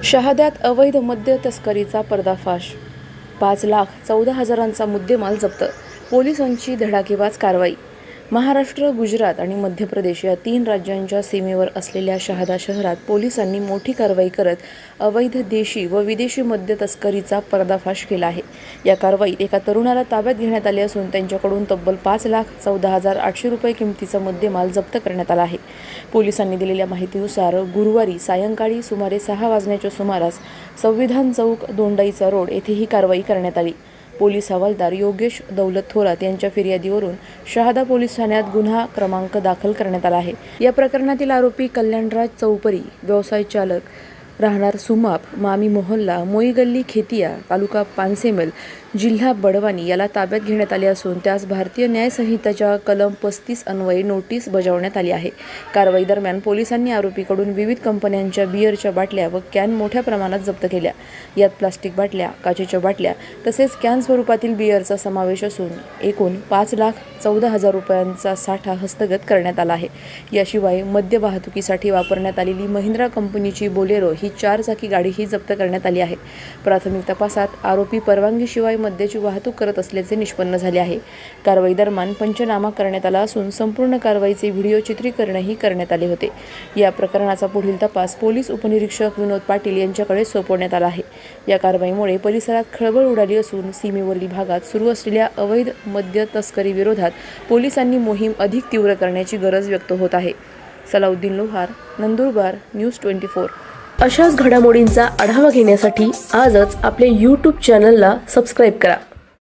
शहाद्यात अवैध मद्य तस्करीचा पर्दाफाश। 5,14,000चा मुद्देमाल जप्त। पोलिसांची धडाकेबाज कारवाई। महाराष्ट्र, गुजरात आणि मध्य प्रदेश या 3 राज्यांच्या सीमेवर असलेल्या शहादा शहरात पोलिसांनी मोठी कारवाई करत अवैध देशी व विदेशी मद्य तस्करीचा पर्दाफाश केला आहे। या कारवाईत एका तरुणाला ताब्यात घेण्यात आले असून त्यांच्याकडून तब्बल 5,14,800 रुपये किमतीचा मुद्देमाल जप्त करण्यात आला आहे। पोलिसांनी दिलेल्या माहितीनुसार गुरुवारी सायंकाळी सुमारे 6 वाजण्याच्या सुमारास संविधान चौक, दोंडाईचा रोड येथे ही कारवाई करण्यात आली। पोलीस हवालदार योगेश दौलत थोरात यांच्या फिर्यादीवरून शहादा पोलीस ठाण्यात गुन्हा क्रमांक दाखल करण्यात आला आहे। या प्रकरणातील आरोपी कल्याणराज चौपरी, व्यवसाय चालक, राहणार सुमाप, मामी मोहल्ला, मोई गल्ली, खेतिया, तालुका पानसेमल, जिल्हा बडवानी याला ताब्यात घेण्यात आले असून त्यास भारतीय न्याय संहिताच्या कलम 35 अन्वये नोटीस बजावण्यात आली आहे। कारवाई दरम्यान पोलिसांनी आरोपीकडून विविध कंपन्यांच्या बिअरच्या बाटल्या व कॅन मोठ्या प्रमाणात जप्त केल्या। यात प्लास्टिक बाटल्या, काचेच्या बाटल्या तसेच कॅन स्वरूपातील बिअरचा समावेश असून एकूण 5,14,000 रुपयांचा साठा हस्तगत करण्यात आला आहे। याशिवाय मद्य वाहतुकीसाठी वापरण्यात आलेली महिंद्रा कंपनीची बोलेरो ही 4 चाकी गाडीही जप्त करण्यात आली आहे। प्राथमिक तपासात आरोपी परवानगीशिवाय मद्याची वाहतूक करत असल्याचे निष्पन्न झाले आहे। कारवाई दरम्यान पंचनामा करण्यात आला असून संपूर्ण कारवाईचे व्हिडिओ चित्रीकरणही करण्यात आले होते। या प्रकरणाचा पुढील तपास पोलीस उपनिरीक्षक विनोद पाटील यांच्याकडे सोपवण्यात आला आहे। या कारवाईमुळे परिसरात खळबळ उडाली असून सीमेवरील भागात सुरू असलेल्या अवैध मद्य तस्करी विरोधात पोलिसांनी मोहीम अधिक तीव्र करण्याची गरज व्यक्त होत आहे। सलाउद्दीन लोहार, नंदुरबार, न्यूज 24। अशाच घडामोडींचा आढावा घेण्यासाठी आजच आपल्या YouTube चॅनलला सबस्क्राईब करा।